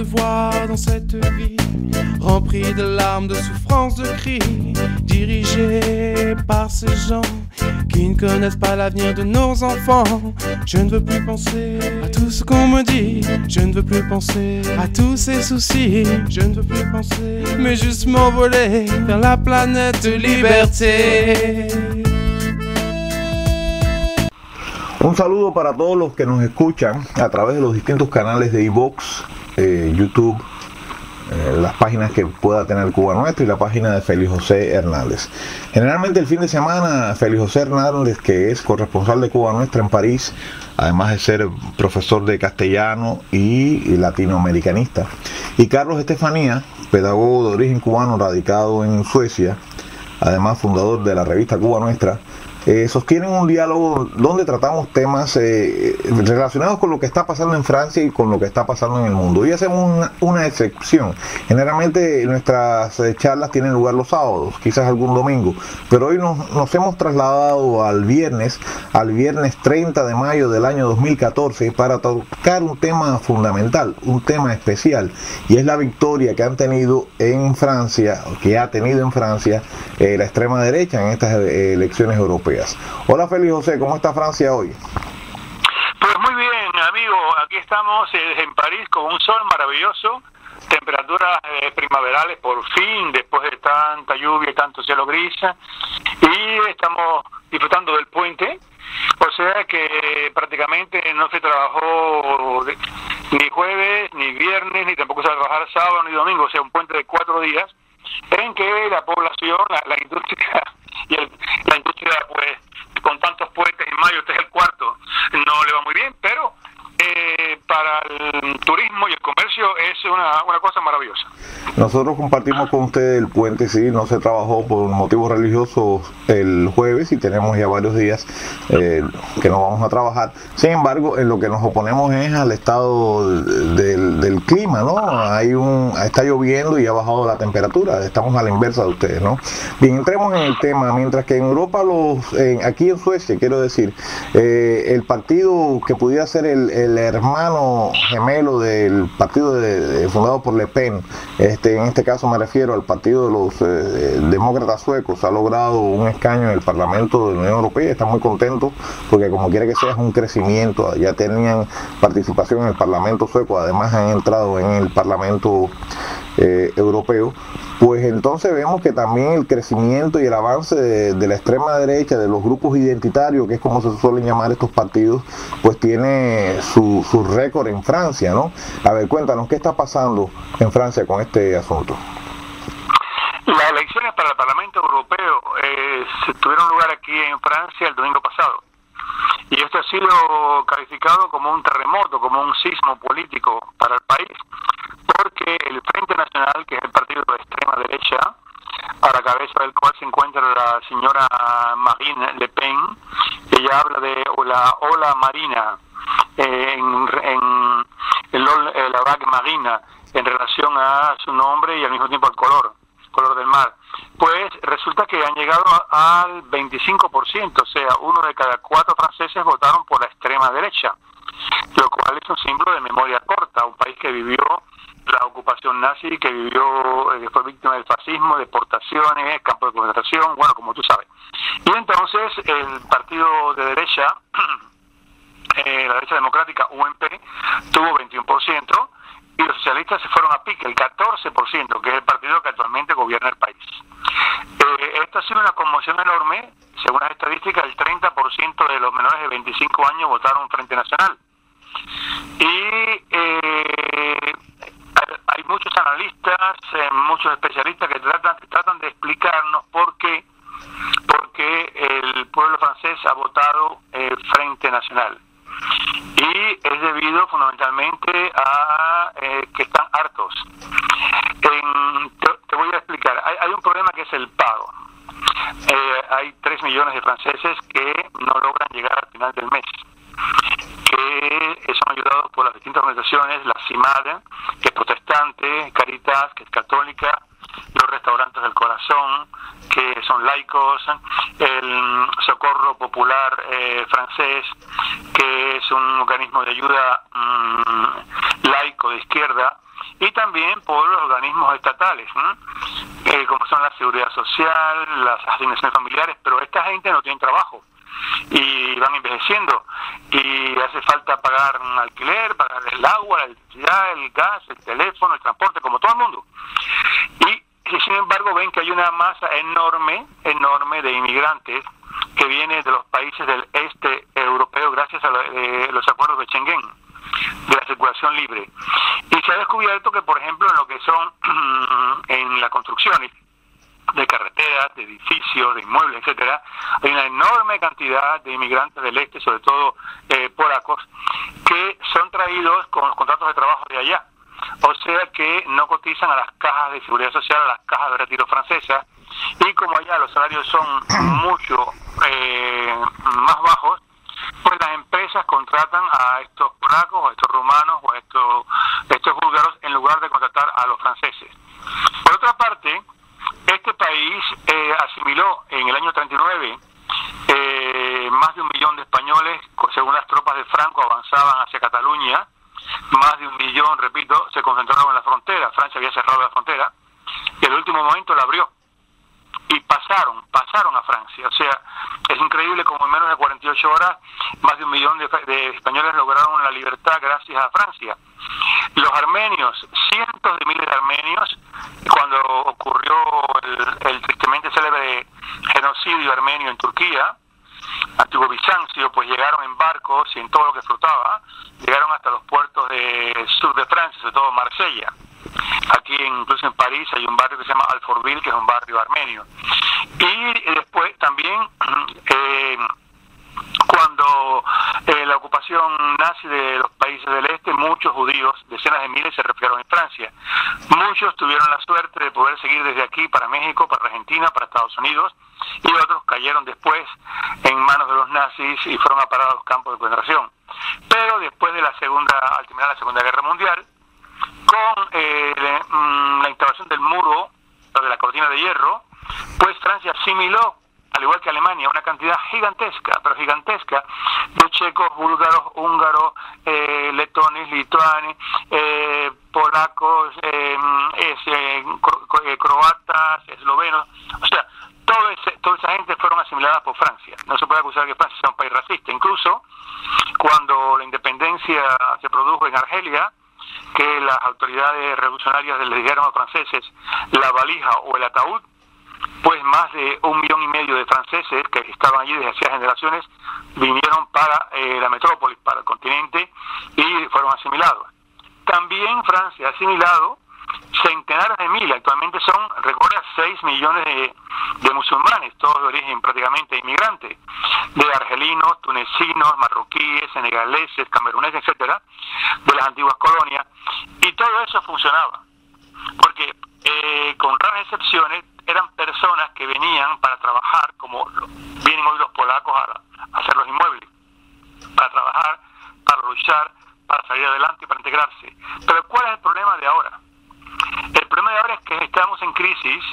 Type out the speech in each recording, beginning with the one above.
devoirs dans cette vie, remplis de larmes, de souffrances, de cris, dirigés par ces gens qui ne connaissent pas l'avenir de nos enfants. Je ne veux plus penser à tout ce qu'on me dit, je ne veux plus penser à tous ces soucis, je ne veux plus penser, mais juste m'envoler vers la planète de liberté. Un saludo para todos los que nos escuchan a través de los distintos canales de iVoox, YouTube, las páginas que pueda tener Cuba Nuestra y la página de Félix José Hernández. Generalmente el fin de semana Félix José Hernández, que es corresponsal de Cuba Nuestra en París, además de ser profesor de castellano y latinoamericanista, y Carlos Estefanía, pedagogo de origen cubano radicado en Suecia, además fundador de la revista Cuba Nuestra, sostienen un diálogo donde tratamos temas relacionados con lo que está pasando en Francia y con lo que está pasando en el mundo. Hoy hacemos una excepción. Generalmente nuestras charlas tienen lugar los sábados, quizás algún domingo, pero hoy nos hemos trasladado al viernes 30 de mayo del año 2014 para tocar un tema fundamental, un tema especial, y es la victoria que han tenido en Francia, que ha tenido en Francia la extrema derecha en estas elecciones europeas. Hola Félix José, ¿cómo está Francia hoy? Pues muy bien, amigo, aquí estamos en París con un sol maravilloso, temperaturas primaverales por fin, después de tanta lluvia y tanto cielo gris, y estamos disfrutando del puente, o sea que prácticamente no se trabajó ni jueves, ni viernes, ni tampoco se va a trabajar sábado ni domingo, o sea, un puente de 4 días, en que la población, la industria y la industria, pues, con tantos puentes en mayo, este es el cuarto, no le va muy bien, pero para el turismo y el comercio es una cosa maravillosa. Nosotros compartimos con ustedes el puente, sí, no se trabajó por motivos religiosos el jueves y tenemos ya varios días que no vamos a trabajar. Sin embargo, en lo que nos oponemos es al estado del clima, ¿no? Está lloviendo y ha bajado la temperatura, estamos a la inversa de ustedes, ¿no? Bien, entremos en el tema. Mientras que en Europa, aquí en Suecia, quiero decir, el partido que pudiera ser el hermano gemelo del partido fundado por Le Pen, en este caso me refiero al partido de los demócratas suecos, ha logrado un escaño en el Parlamento de la Unión Europea. Están muy contentos porque, como quiera que sea, es un crecimiento. Ya tenían participación en el Parlamento sueco, además han entrado en el Parlamento europeo. Pues entonces vemos que también el crecimiento y el avance de la extrema derecha, de los grupos identitarios, que es como se suelen llamar estos partidos, pues tiene su récord en Francia, ¿no? A ver, cuéntanos, ¿qué está pasando en Francia con este asunto? Las elecciones para el Parlamento Europeo tuvieron lugar aquí en Francia el domingo pasado. Y esto ha sido calificado como un terremoto, como un sismo político para el país, porque el Frente Nacional, que es el partido de extrema derecha, a la cabeza del cual se encuentra la señora Marine Le Pen, ella habla de la ola marina, la vague marina, en relación a su nombre y al mismo tiempo al color del mar. Pues resulta que han llegado al 25%, o sea, 1 de cada 4 franceses votaron por la extrema derecha, lo cual es un símbolo de memoria corta, un país que vivió la ocupación nazi, que fue víctima del fascismo, deportaciones, campos de concentración, bueno, como tú sabes. Y entonces el partido de derecha, la derecha democrática, UMP, tuvo 21%, y los socialistas se fueron a pique, el 14%, que es el partido que actualmente gobierna el país. Esto ha sido una conmoción enorme. Según las estadísticas, el 30% de los menores de 25 años votaron Frente Nacional. Y hay muchos analistas, muchos especialistas que tratan de explicarnos por qué el pueblo francés ha votado Frente Nacional. Y es debido fundamentalmente a que están hartos. Te voy a explicar. Hay un problema que es el pago. Hay 3 millones de franceses que no logran llegar al final del mes, que son ayudados por las distintas organizaciones, la CIMAD, que es protestante, Caritas, que es católica, los restaurantes del corazón, que son laicos, el Socorro Popular francés, que es un organismo de ayuda laico de izquierda, y también por los organismos estatales, como son la seguridad social, las asignaciones familiares, pero esta gente no tiene trabajo y van envejeciendo y hace falta pagar un alquiler, pagar el agua, la electricidad, el gas, el teléfono, el transporte, como todo el mundo. Y sin embargo ven que hay una masa enorme de inmigrantes que viene de los países del este europeo gracias a los acuerdos de Schengen, de la circulación libre. Y se ha descubierto que, por ejemplo, en lo que son en las construcciones de carreteras, de edificios, de inmuebles, etcétera, hay una enorme cantidad de inmigrantes del este, sobre todo polacos, que son traídos con los contratos de trabajo de allá. O sea que no cotizan a las cajas de seguridad social, a las cajas de retiro francesas, y como allá los salarios son mucho más bajos, pues las empresas contratan a estos polacos, o a estos rumanos, o a estos búlgaros, en lugar de contratar a los franceses. Por otra parte, este país asimiló en el año 39 más de 1 millón de españoles, según las tropas de Franco avanzaban hacia Cataluña. Más de 1 millón, repito, se concentraron en la frontera. Francia había cerrado la frontera y al último momento la abrió y pasaron a Francia. O sea, es increíble como en menos de 48 horas más de 1 millón de españoles lograron la libertad gracias a Francia. Los armenios, cientos de miles de armenios, cuando ocurrió el tristemente célebre genocidio armenio en Turquía, antiguo Bizancio, pues llegaron en barcos y en todo lo que flotaba, llegaron hasta los puertos del sur de Francia, sobre todo Marsella. Aquí incluso en París hay un barrio que se llama Alfortville, que es un barrio armenio. Y después también cuando la ocupación nazi de los países del este, muchos judíos, decenas de miles, se refugiaron en Francia. Muchos tuvieron la suerte de poder seguir desde aquí para México, para Argentina, para Estados Unidos, y otros cayeron después en manos de los nazis y fueron a parar a los campos de concentración. Pero después de al terminar la Segunda Guerra Mundial, con la instalación del muro, de la cortina de hierro, pues Francia asimiló, al igual que Alemania, una cantidad gigantesca, pero gigantesca, de checos, búlgaros, húngaros, letones, lituanes, polacos, croatas, eslovenos. O sea, toda esa gente fueron asimiladas por Francia. No se puede acusar que Francia sea un país racista. Incluso cuando la independencia se produjo en Argelia, que las autoridades revolucionarias le dijeron a los franceses la valija o el ataúd, pues más de 1,5 millones de franceses que estaban allí desde hacía generaciones vinieron para la metrópolis, para el continente, y fueron asimilados. También Francia ha asimilado centenares de miles, actualmente son, recuerda, 6 millones de musulmanes, todos de origen prácticamente inmigrante, de argelinos, tunecinos, marroquíes, senegaleses, cameruneses, etcétera, de las antiguas colonias, y todo eso funcionaba, porque con raras excepciones eran personas que venían para trabajar, como vienen hoy los polacos a hacer los inmuebles, para trabajar, para luchar, para salir adelante, para integrarse. Pero ¿cuál es el problema de ahora? El problema de ahora es que estamos en una crisis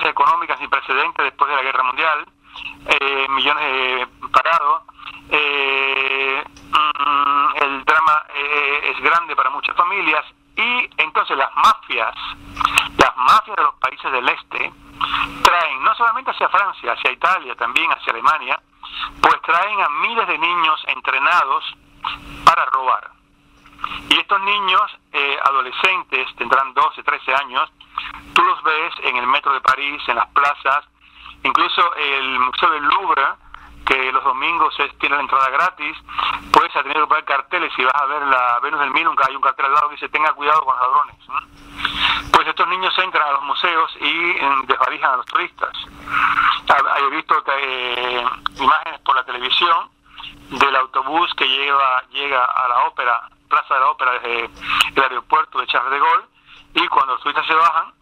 económica sin precedentes después de la Guerra Mundial, millones de parados, el drama es grande para muchas familias, y entonces las mafias de los países del este traen, no solamente hacia Francia, hacia Italia, también hacia Alemania, pues traen a miles de niños entrenados para robar. Y estos niños, adolescentes, tendrán 12, 13 años, tú los ves en el metro de París, en las plazas, incluso el Museo del Louvre, que los domingos tiene la entrada gratis, puedes tener que poner carteles. Si vas a ver la Venus del Milo, hay un cartel al lado que dice tenga cuidado con los ladrones, ¿no? Pues estos niños entran a los museos y desvalijan a los turistas. He visto imágenes por la televisión del autobús que llega a la ópera, Plaza de la Ópera, desde el aeropuerto de Charles de Gaulle, y cuando los turistas se bajan,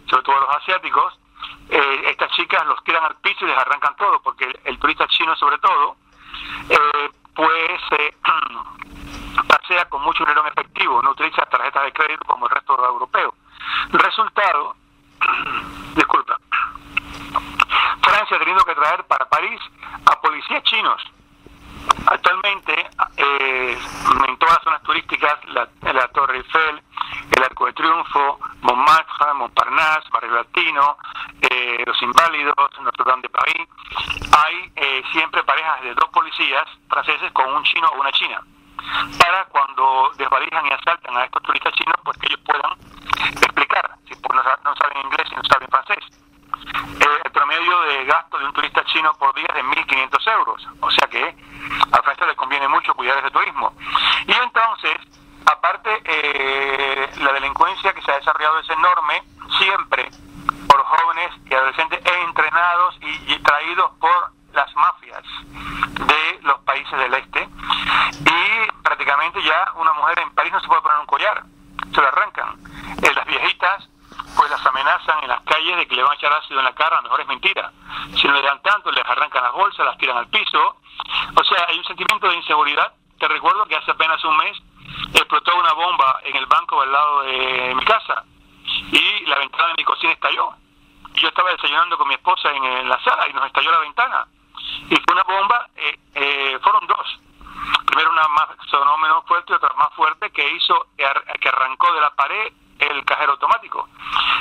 sobre todo los asiáticos, estas chicas los tiran al piso y les arrancan todo, porque el turista chino sobre todo pasea con mucho dinero en efectivo, no utiliza tarjetas de crédito como el resto de los europeos. Resultado, disculpa, Francia ha tenido que traer para París a policías chinos. Actualmente en todas las zonas turísticas, la Torre Eiffel, el Arco de Triunfo, Montmartre, Montparnasse, Barrio Latino, Los Inválidos, Notre Dame de París, hay siempre parejas de 2 policías franceses con un chino o una china, para cuando desvalijan y asaltan a estos turistas chinos, pues que ellos puedan explicar, si no saben inglés y no saben francés. El promedio de gasto de un turista chino por día es de 1.500 euros, o sea que a Francia les conviene mucho cuidar ese turismo. Y entonces, aparte, la delincuencia que se ha desarrollado es enorme, siempre por jóvenes y adolescentes entrenados y traídos por las mafias de los países del este, y prácticamente ya una mujer en París no se puede poner un collar, se lo arrancan. Las viejitas pues las amenazan en las calles de que le van a echar ácido en la cara, a lo mejor es mentira. Si no le dan tanto, les arrancan las bolsas, las tiran al piso. O sea, hay un sentimiento de inseguridad. Te recuerdo que hace apenas un mes explotó una bomba en el banco al lado de mi casa y la ventana de mi cocina estalló. Y yo estaba desayunando con mi esposa en la sala y nos estalló la ventana. Y fue una bomba, fueron 2. Primero una más, sonó menos fuerte y otra más fuerte que hizo que arrancó de la pared el cajero automático.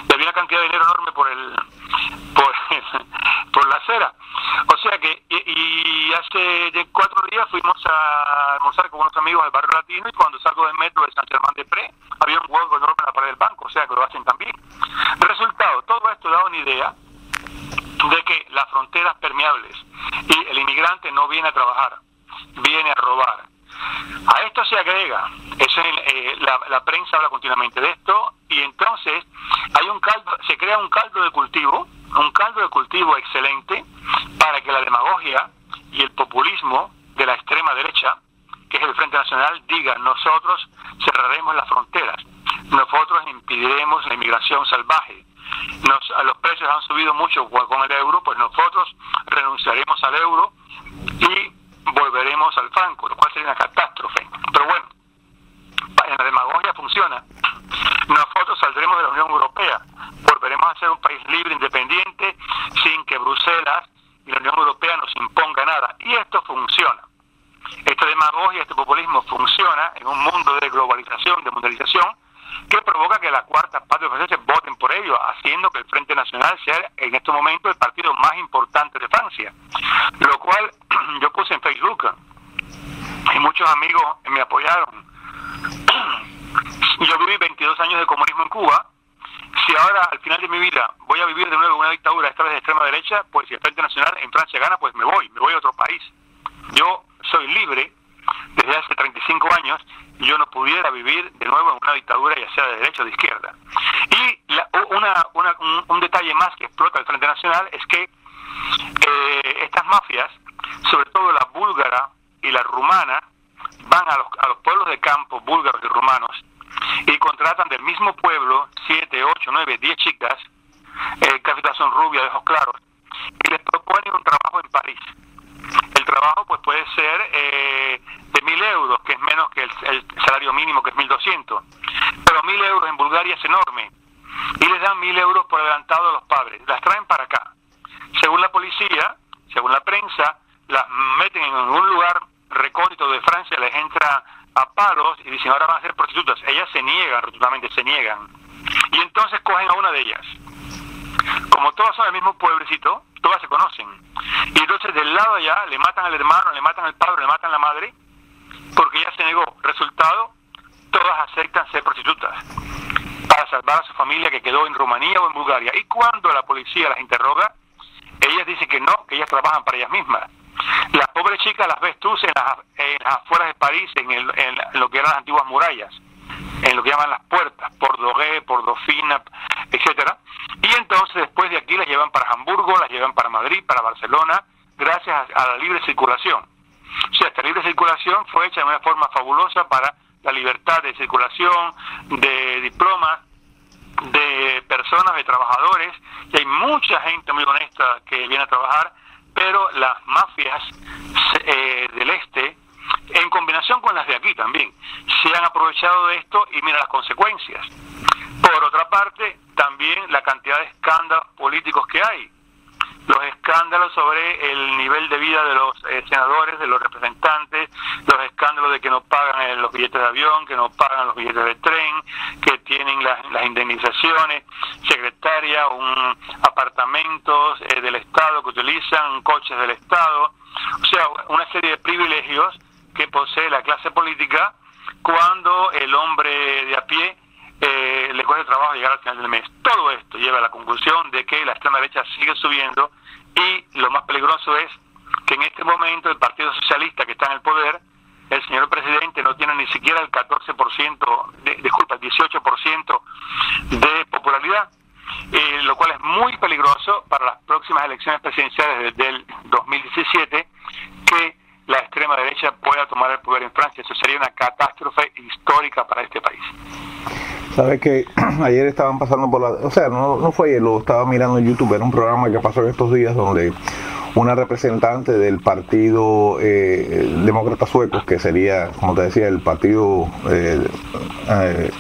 Y había una cantidad de dinero enorme por la acera. O sea que, y hace 4 días fuimos a almorzar con unos amigos del Barrio Latino, y cuando salgo del metro de Saint-Germain-des-Prés había un hueco enorme en la pared del banco, o sea que lo hacen también. Resultado, todo esto da una idea de que las fronteras permeables y el inmigrante no viene a trabajar, viene a robar. A esto se agrega, la prensa habla continuamente de esto, y entonces se crea un caldo de cultivo excelente para que la demagogia y el populismo de la extrema derecha, que es el Frente Nacional, diga: nosotros cerraremos las fronteras, nosotros impediremos la inmigración salvaje, los precios han subido mucho con el euro, pues nosotros renunciaremos al euro y volveremos al franco, lo cual sería una catástrofe. Pero bueno, en la demagogia funciona. Nosotros saldremos de la Unión Europea, volveremos a ser un país libre, independiente, sin que Bruselas y la Unión Europea nos imponga nada. Y esto funciona. Esta demagogia, este populismo funciona en un mundo de globalización, de mundialización, que provoca que la cuarta parte de los franceses voten por ello, haciendo que el Frente Nacional sea en este momento el partido más importante de Francia. Lo cual yo puse en Facebook y muchos amigos me apoyaron. Yo viví 22 años de comunismo en Cuba. Si ahora al final de mi vida voy a vivir de nuevo una dictadura, esta vez de extrema derecha, pues si el Frente Nacional en Francia gana, pues me voy a otro país. Yo soy libre desde hace 35 años, y yo no pudiera vivir de nuevo en una dictadura, ya sea de derecha o de izquierda. Y un detalle más que explota el Frente Nacional es que estas mafias, sobre todo la búlgara y la rumana, van a los pueblos de campo búlgaros y rumanos y contratan del mismo pueblo 7, 8, 9, 10 chicas, casi todas son rubias, de ojos claros, y les proponen un trabajo en París. El trabajo pues puede ser de 1.000 euros, que es menos que el salario mínimo, que es 1.200, pero 1.000 euros en Bulgaria es enorme, y les dan 1.000 euros por adelantado a los padres, las traen para acá. Según la policía, según la prensa, las meten en un lugar recóndito de Francia, les entra a paros y dicen: ahora van a ser prostitutas. Ellas se niegan, rotundamente se niegan, y entonces cogen a una de ellas. Como todas son del mismo pueblecito, todas se conocen, y entonces del lado allá le matan al hermano, le matan al padre, le matan a la madre, porque ella se negó. Resultado, todas aceptan ser prostitutas para salvar a su familia que quedó en Rumanía o en Bulgaria. Y cuando la policía las interroga, ellas dicen que no, que ellas trabajan para ellas mismas. Las pobres chicas las ves tú en las afueras de París, en lo que eran las antiguas murallas, en lo que llaman las puertas, Port Doguet, Port Dauphine, etcétera. Y entonces después de aquí las llevan para Hamburgo, las llevan para Madrid, para Barcelona, gracias a la libre circulación. O sea, esta libre circulación fue hecha de una forma fabulosa para la libertad de circulación, de diplomas, de personas, de trabajadores, y hay mucha gente muy honesta que viene a trabajar, pero las mafias del este, en combinación con las de aquí también, se han aprovechado de esto, y mira las consecuencias. Por otra parte, también la cantidad de escándalos políticos que hay. los escándalos sobre el nivel de vida de los senadores, de los representantes, los escándalos de que no pagan los billetes de avión, que no pagan los billetes de tren, que tienen las indemnizaciones, secretaria, apartamentos del Estado que utilizan, coches del Estado, o sea, una serie de privilegios que posee la clase política cuando el hombre de a pie le cuesta trabajo llegar al final del mes. Todo esto lleva a la conclusión de que la extrema derecha sigue subiendo, y lo más peligroso es que en este momento el Partido Socialista, que está en el poder, el señor presidente no tiene ni siquiera el 18% de popularidad, lo cual es muy peligroso para las próximas elecciones presidenciales del 2017, que la extrema derecha pueda tomar el poder en Francia. Eso sería una catástrofe histórica para este país. Sabes que ayer estaban pasando por o sea, no fue ayer, lo estaba mirando en YouTube, era un programa que pasó en estos días donde una representante del partido demócrata suecos, que sería, como te decía, el partido,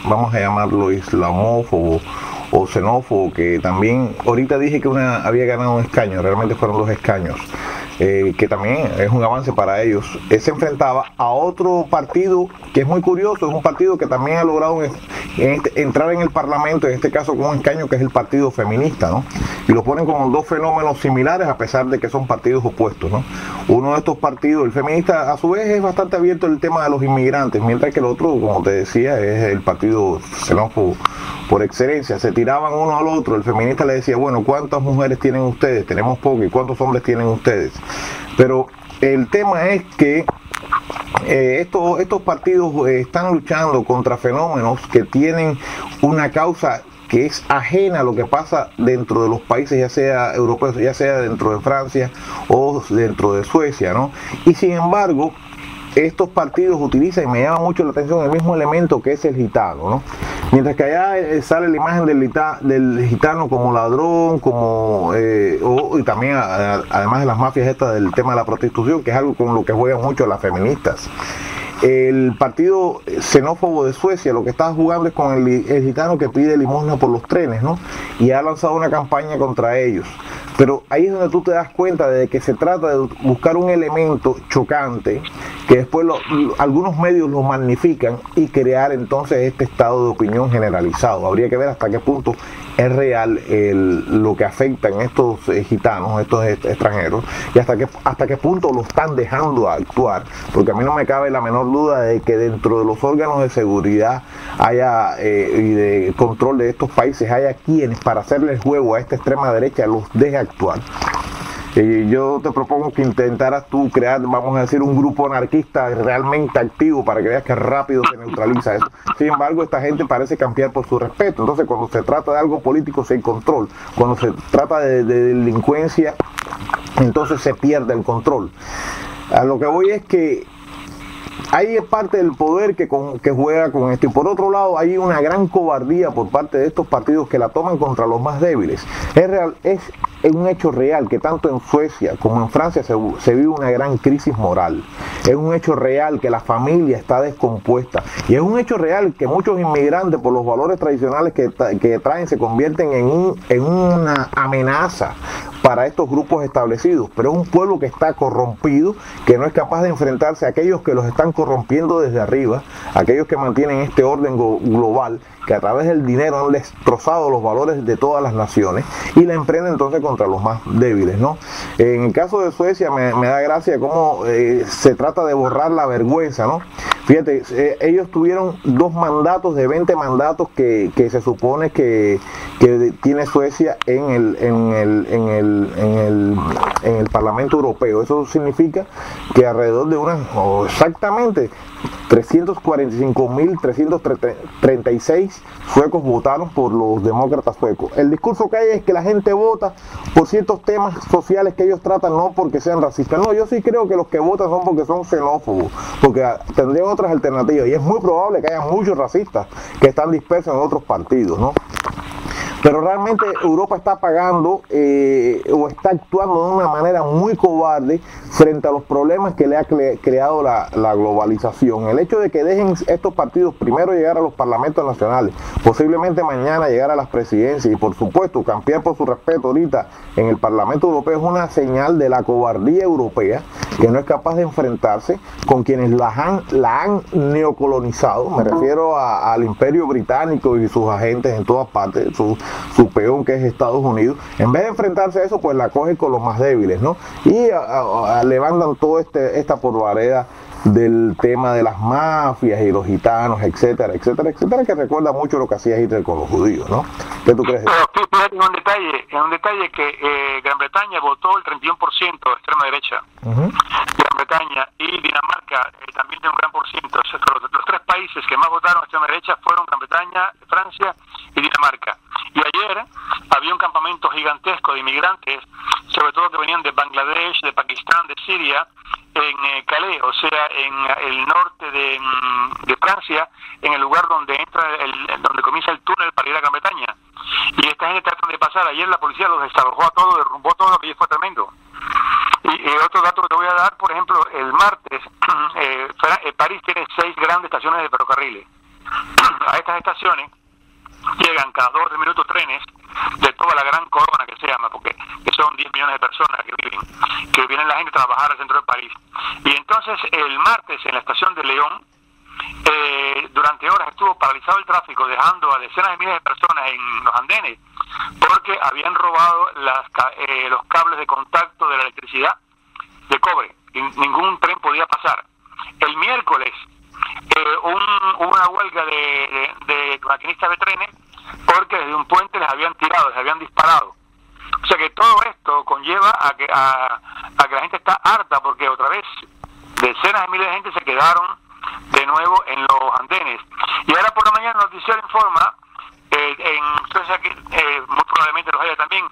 vamos a llamarlo islamófobo o xenófobo, que también, ahorita dije que había ganado un escaño, realmente fueron 2 escaños, que también es un avance para ellos. Se enfrentaba a otro partido que es muy curioso, es un partido que también ha logrado entrar en el Parlamento, en este caso con un escaño, que es el Partido Feminista, ¿no? Y lo ponen como 2 fenómenos similares a pesar de que son partidos opuestos, ¿no? Uno de estos partidos, el feminista, a su vez es bastante abierto el tema de los inmigrantes, mientras que el otro, como te decía, es el partido xenófobo por excelencia. Se tiraban uno al otro. El feminista le decía, bueno, ¿cuántas mujeres tienen ustedes? Tenemos poco. ¿Y cuántos hombres tienen ustedes? Pero el tema es que estos partidos están luchando contra fenómenos que tienen una causa que es ajena a lo que pasa dentro de los países, ya sea europeos, ya sea dentro de Francia o dentro de Suecia, ¿no? Y sin embargo, estos partidos utilizan, y me llama mucho la atención, el mismo elemento que es el gitano, ¿no? Mientras que allá sale la imagen del gitano como ladrón, y también además de las mafias estas del tema de la prostitución, que es algo con lo que juegan mucho las feministas. El partido xenófobo de Suecia lo que está jugando es con el gitano que pide limosna por los trenes, ¿no? Y ha lanzado una campaña contra ellos. Pero ahí es donde tú te das cuenta de que se trata de buscar un elemento chocante que después algunos medios lo magnifican y crear entonces este estado de opinión generalizado. Habría que ver hasta qué punto es real lo que afecta en estos gitanos, estos extranjeros, y hasta qué punto lo están dejando actuar, porque a mí no me cabe la menor duda de que dentro de los órganos de seguridad haya y de control de estos países haya quienes, para hacerle juego a esta extrema derecha, los deje actuar. Yo te propongo que intentaras tú crear, vamos a decir, un grupo anarquista realmente activo para que veas que rápido se neutraliza eso. Sin embargo, esta gente parece cambiar por su respeto. Entonces, cuando se trata de algo político, se hay control. Cuando se trata de delincuencia, entonces se pierde el control. A lo que voy es que hay parte del poder que juega con esto, y por otro lado hay una gran cobardía por parte de estos partidos que la toman contra los más débiles. Es un hecho real que tanto en Suecia como en Francia se vive una gran crisis moral. Es un hecho real que la familia está descompuesta, y es un hecho real que muchos inmigrantes, por los valores tradicionales que traen, se convierten en una amenaza para estos grupos establecidos. Pero es un pueblo que está corrompido, que no es capaz de enfrentarse a aquellos que los están corrompiendo desde arriba, aquellos que mantienen este orden global, que a través del dinero han destrozado los valores de todas las naciones, y la emprenden entonces contra los más débiles, ¿no? En el caso de Suecia me da gracia cómo se trata de borrar la vergüenza, ¿no? Fíjate, ellos tuvieron 2 mandatos de 20 mandatos que se supone que tiene Suecia en el Parlamento Europeo. Eso significa que alrededor de exactamente 345.336 suecos votaron por los demócratas suecos. El discurso que hay es que la gente vota por ciertos temas sociales que ellos tratan, no porque sean racistas. No, yo sí creo que los que votan son porque son xenófobos, porque tendrían otras alternativas, y es muy probable que haya muchos racistas que están dispersos en otros partidos, ¿no? Pero realmente Europa está pagando o está actuando de una manera muy cobarde frente a los problemas que le ha creado la globalización. El hecho de que dejen estos partidos primero llegar a los parlamentos nacionales, posiblemente mañana llegar a las presidencias y por supuesto campear por su respeto ahorita en el Parlamento Europeo es una señal de la cobardía europea, que no es capaz de enfrentarse con quienes la han neocolonizado. Me refiero al Imperio Británico y sus agentes en todas partes, su peón que es Estados Unidos. En vez de enfrentarse a eso, pues la coge con los más débiles, ¿no? Y levantan toda esta polvareda del tema de las mafias y los gitanos, etcétera, etcétera, etcétera, que recuerda mucho lo que hacía Hitler con los judíos, ¿no? ¿Qué tú crees? Pero fíjate en un detalle que Gran Bretaña votó el 31% de extrema derecha. Gran Bretaña y Dinamarca también tiene un gran por ciento. O sea, los tres países que más votaron a extrema derecha fueron Gran Bretaña, Francia y Dinamarca. Y ayer había un campamento gigantesco de inmigrantes, sobre todo que venían de Bangladesh, de Pakistán, de Siria, en Calais, o sea, en el norte de Francia, en el lugar donde donde comienza el túnel para ir a Gran Bretaña. Y esta gente tratando de pasar. Ayer la policía los desalojó a todos, derrumbó todo, que fue tremendo. Y otro dato que te voy a dar, por ejemplo, el martes, París tiene 6 grandes estaciones de ferrocarriles. A estas estaciones llegan cada 12 minutos trenes de toda la gran corona que se llama, porque son 10 millones de personas que vienen la gente a trabajar al centro de París. Y entonces el martes en la estación de León, durante horas estuvo paralizado el tráfico, dejando a decenas de miles de personas en los andenes, porque habían robado los cables de contacto de la electricidad de cobre, y ningún tren podía pasar. El miércoles hubo una huelga de maquinistas de trenes, porque desde un puente les habían tirado, les habían disparado. O sea que todo esto conlleva a que la gente está harta, porque otra vez decenas de miles de gente se quedaron de nuevo en los andenes. Y ahora por la mañana el noticiero informa, entonces aquí, muy probablemente los haya también,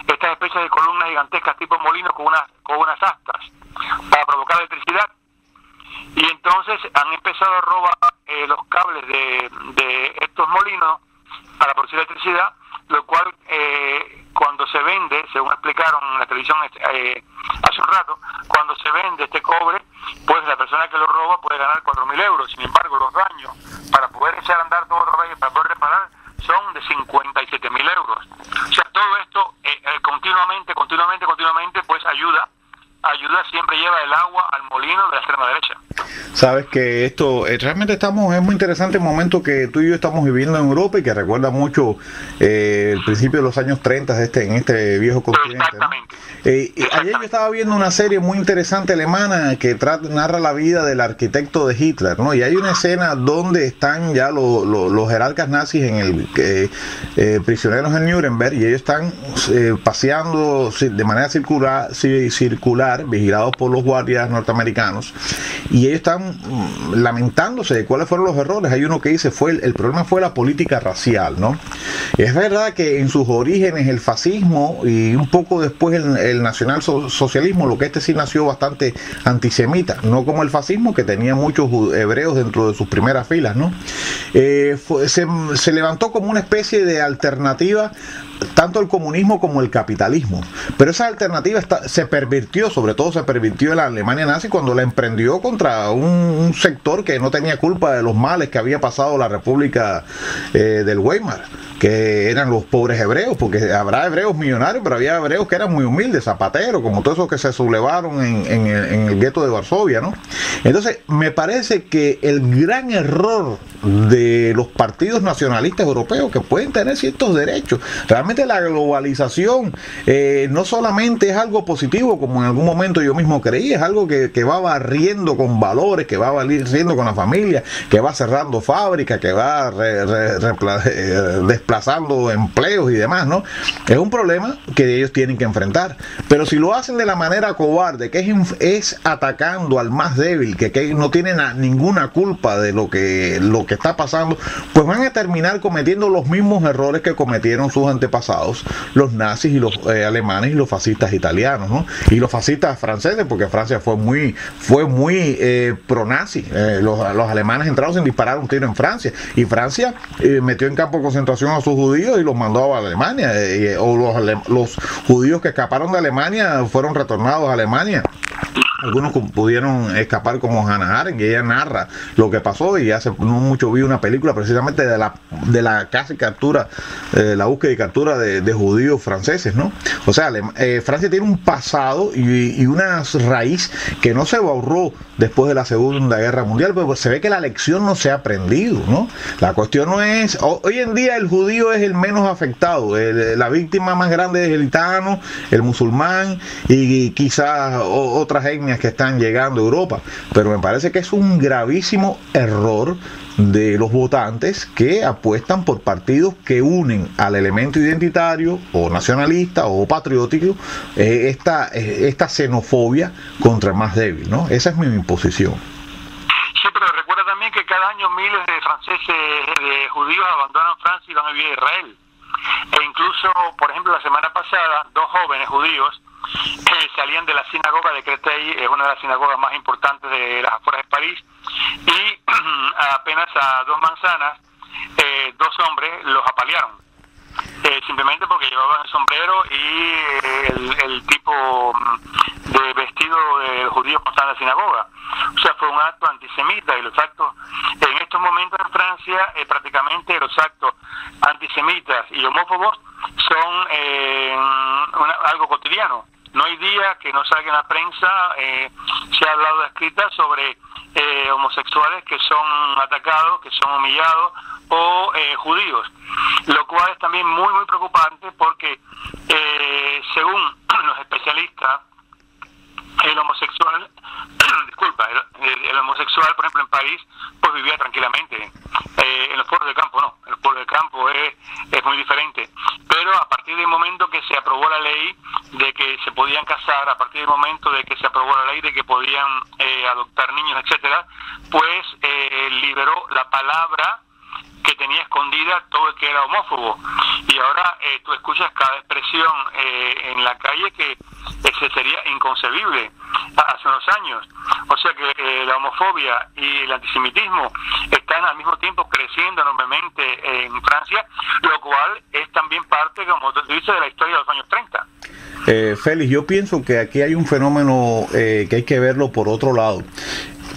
estas especies de columnas gigantescas tipo molino con unas astas para provocar electricidad. Y entonces han empezado a robar los cables de estos molinos para producir electricidad, lo cual cuando se vende, según explicaron en la televisión hace un rato, cuando se vende este cobre, pues la persona que lo roba puede ganar 4.000 euros. Sin embargo, los daños para poder echar a andar todo otra vez y para poder reparar son de 57.000 euros. O sea, todo esto continuamente, pues ayuda siempre lleva el agua al molino de la extrema derecha. Sabes que esto realmente es muy interesante el momento que tú y yo estamos viviendo en Europa, y que recuerda mucho el principio de los años 30 en este viejo continente, exactamente, ¿no? Ayer yo estaba viendo una serie muy interesante alemana que narra la vida del arquitecto de Hitler, ¿no? Y hay una escena donde están ya los jerarcas nazis prisioneros en Nuremberg, y ellos están paseando de manera circular, vigilados por los guardias norteamericanos, y ellos están lamentándose de cuáles fueron los errores. Hay uno que dice el problema fue la política racial, ¿no? Es verdad que en sus orígenes el fascismo y un poco después el nacionalsocialismo, lo que sí nació bastante antisemita, no como el fascismo, que tenía muchos hebreos dentro de sus primeras filas, ¿no? Se levantó como una especie de alternativa tanto el comunismo como el capitalismo, pero esa alternativa se pervirtió, sobre todo se pervirtió en la Alemania nazi cuando la emprendió contra un sector que no tenía culpa de los males que había pasado la República del Weimar, que eran los pobres hebreos, porque habrá hebreos millonarios, pero había hebreos que eran muy humildes, zapateros, como todos esos que se sublevaron en el gueto de Varsovia, ¿no? Entonces, me parece que el gran error de los partidos nacionalistas europeos, que pueden tener ciertos derechos, realmente la globalización no solamente es algo positivo, como en algún momento yo mismo creí, es algo que va barriendo con valores, que va barriendo con la familia, que va cerrando fábricas, que va desplazando empleos y demás, ¿no? Es un problema que ellos tienen que enfrentar, pero si lo hacen de la manera cobarde, que es atacando al más débil, que no tiene ninguna culpa de lo que está pasando pasando, pues van a terminar cometiendo los mismos errores que cometieron sus antepasados, los nazis y los alemanes y los fascistas italianos, ¿no? Y los fascistas franceses, porque Francia fue muy pro-nazi. Los alemanes entraron sin disparar un tiro en Francia, y Francia metió en campo de concentración a sus judíos y los mandó a Alemania, los judíos que escaparon de Alemania fueron retornados a Alemania. Algunos pudieron escapar, como Hannah Arendt, y ella narra lo que pasó, y hace no mucho vi una película precisamente de la casi captura, la búsqueda y captura de judíos franceses, ¿no? O sea, Francia tiene un pasado y una raíz que no se borró después de la Segunda Guerra Mundial, pero se ve que la lección no se ha aprendido, ¿no? La cuestión no es, hoy en día el judío es el menos afectado, la víctima más grande es el gitano, el musulmán y quizás otras etnias que están llegando a Europa, pero me parece que es un gravísimo error de los votantes que apuestan por partidos que unen al elemento identitario o nacionalista o patriótico esta xenofobia contra el más débil, ¿no? Esa es mi posición. Sí, pero recuerda también que cada año miles de franceses, de judíos, abandonan Francia y van a vivir a Israel. E incluso, por ejemplo, la semana pasada, 2 jóvenes judíos salían de la sinagoga de Créteil, es una de las sinagogas más importantes de las afueras de París, y apenas a 2 manzanas, 2 hombres los apalearon, simplemente porque llevaban el sombrero y el tipo de vestido de judíos que están en la sinagoga. O sea, fue un acto antisemita, y los actos en estos momentos en Francia, prácticamente los actos antisemitas y homófobos son algo cotidiano. No hay día que no salga en la prensa, se ha hablado escrita sobre homosexuales que son atacados, que son humillados, o judíos, lo cual es también muy muy preocupante, porque según los especialistas, el homosexual el homosexual, por ejemplo, en París, pues vivía tranquilamente. En los pueblos del campo no, en los pueblos del campo es muy diferente. Pero a partir del momento que se aprobó la ley de que se podían casar, a partir del momento de que se aprobó la ley de que podían adoptar niños, etcétera, pues liberó la palabra que tenía escondida todo el que era homófobo. Y ahora tú escuchas cada expresión en la calle que sería inconcebible hace unos años. O sea que la homofobia y el antisemitismo están al mismo tiempo creciendo enormemente en Francia, lo cual es también parte, como tú dices, de la historia de los años 30. Félix, yo pienso que aquí hay un fenómeno que hay que verlo por otro lado.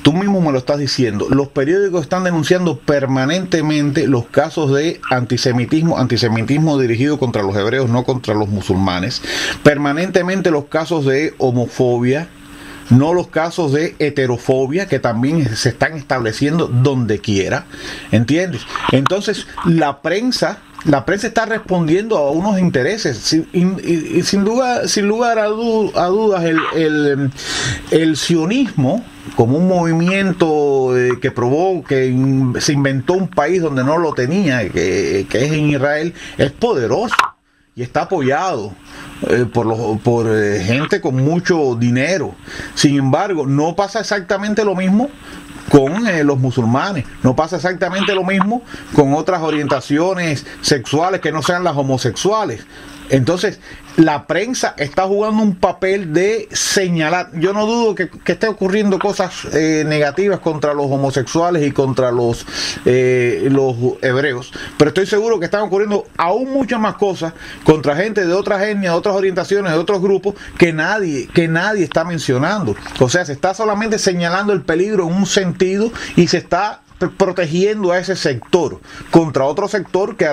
Tú mismo me lo estás diciendo, los periódicos están denunciando permanentemente los casos de antisemitismo dirigido contra los hebreos, no contra los musulmanes, permanentemente los casos de homofobia, no los casos de heterofobia, que también se están estableciendo donde quiera, ¿entiendes? Entonces la prensa está respondiendo a unos intereses, sin lugar a dudas el sionismo, como un movimiento que se inventó un país donde no lo tenía, que es en Israel, es poderoso y está apoyado por gente con mucho dinero. Sin embargo, no pasa exactamente lo mismo con los musulmanes, no pasa exactamente lo mismo con otras orientaciones sexuales que no sean las homosexuales. Entonces, la prensa está jugando un papel de señalar. Yo no dudo que esté ocurriendo cosas negativas contra los homosexuales y contra los hebreos, pero estoy seguro que están ocurriendo aún muchas más cosas contra gente de otras etnias, de otras orientaciones, de otros grupos que nadie está mencionando. O sea, se está solamente señalando el peligro en un sentido y se está protegiendo a ese sector contra otro sector que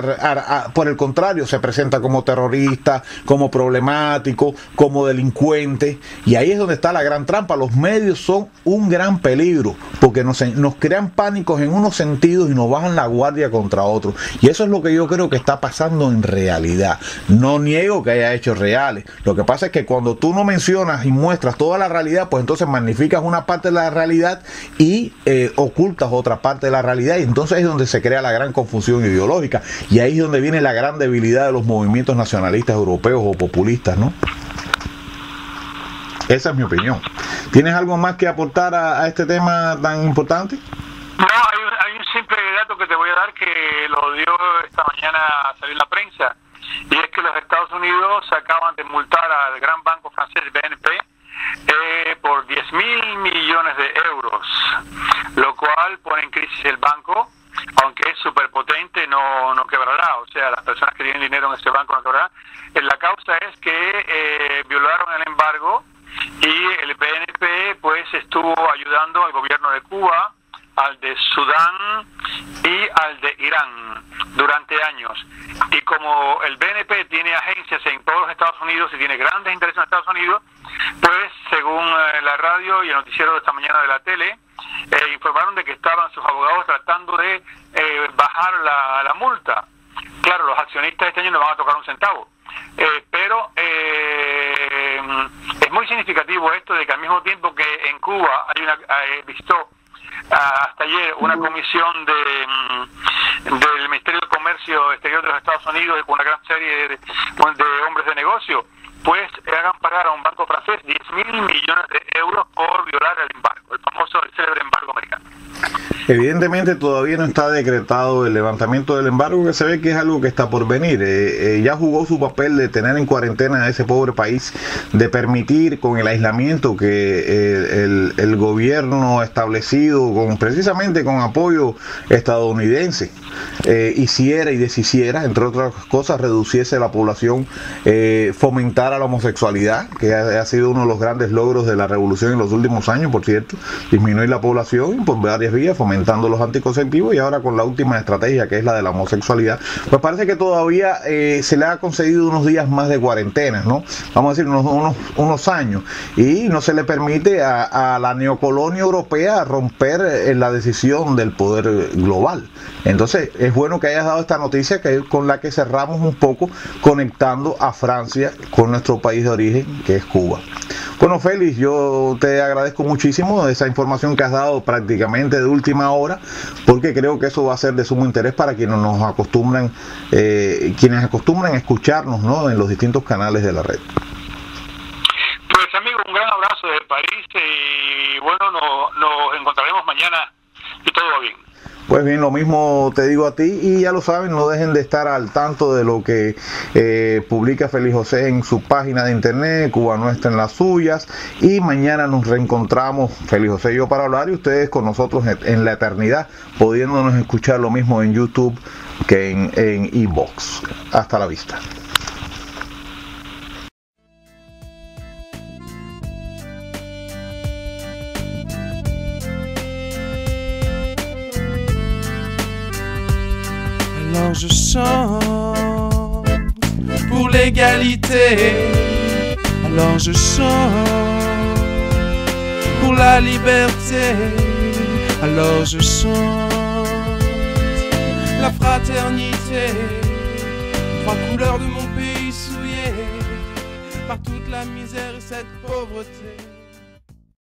por el contrario se presenta como terrorista, como problemático, como delincuente, y ahí es donde está la gran trampa. Los medios son un gran peligro porque nos crean pánicos en unos sentidos y nos bajan la guardia contra otros, y eso es lo que yo creo que está pasando en realidad. No niego que haya hechos reales, lo que pasa es que cuando tú no mencionas y muestras toda la realidad, pues entonces magnificas una parte de la realidad y ocultas otra parte de la realidad, y entonces es donde se crea la gran confusión ideológica, y ahí es donde viene la gran debilidad de los movimientos nacionalistas europeos o populistas, ¿no? Esa es mi opinión. ¿Tienes algo más que aportar a este tema tan importante? No, hay un simple dato que te voy a dar, lo dio esta mañana a salir en la prensa, y es que los Estados Unidos acaban de multar al gran banco francés BNP por 10.000 millones de euros, lo cual pone en crisis el banco. Aunque es superpotente, no quebrará, o sea, las personas que tienen dinero en ese banco no quebrarán. La causa es que violaron el embargo y el BNP pues estuvo ayudando al gobierno de Cuba, al de Sudán y al de Irán durante años. Y como el BNP tiene agencias en todos los Estados Unidos y tiene grandes intereses en Estados Unidos, pues según la radio y el noticiero de esta mañana de la tele, informaron de que estaban sus abogados tratando de bajar la multa. Claro, los accionistas este año no van a tocar un centavo, pero es muy significativo esto de que al mismo tiempo que en Cuba hay visitó hasta ayer una comisión del Ministerio de Comercio Exterior de los Estados Unidos con una gran serie de hombres de negocio, pues hagan pagar a un banco francés 10.000 millones de euros por violar el embargo, el famoso, el célebre embargo americano. Evidentemente todavía no está decretado el levantamiento del embargo, que se ve que es algo que está por venir. Ya jugó su papel de tener en cuarentena a ese pobre país, de permitir con el aislamiento que el gobierno establecido precisamente con apoyo estadounidense hiciera y deshiciera, entre otras cosas, reduciese la población, fomentara la homosexualidad, que ha sido uno de los grandes logros de la revolución en los últimos años, por cierto, disminuir la población por varias vías, fomentando los anticonceptivos, y ahora con la última estrategia, que es la de la homosexualidad, pues parece que todavía se le ha concedido unos días más de cuarentena, ¿no? Vamos a decir unos años, y no se le permite a la neocolonia europea romper la decisión del poder global. Entonces es bueno que hayas dado esta noticia, que es con la que cerramos un poco, conectando a Francia con nuestro país de origen, que es Cuba. Bueno, Félix, yo te agradezco muchísimo esa información que has dado prácticamente de última hora, porque creo que eso va a ser de sumo interés para quienes nos acostumbran, a escucharnos, ¿no?, en los distintos canales de la red. Pues amigo, un gran abrazo desde París y bueno, nos encontraremos mañana y todo va bien. Pues bien, lo mismo te digo a ti, y ya lo saben, no dejen de estar al tanto de lo que publica Félix José en su página de internet, Cuba Nuestra en las suyas, y mañana nos reencontramos, Félix José y yo, para hablar, y ustedes con nosotros en la eternidad, pudiéndonos escuchar lo mismo en YouTube que en iVoox. Hasta la vista. Alors je chante pour l'égalité, alors je chante pour la liberté, alors je chante la fraternité, trois couleurs de mon pays souillé par toute la misère et cette pauvreté.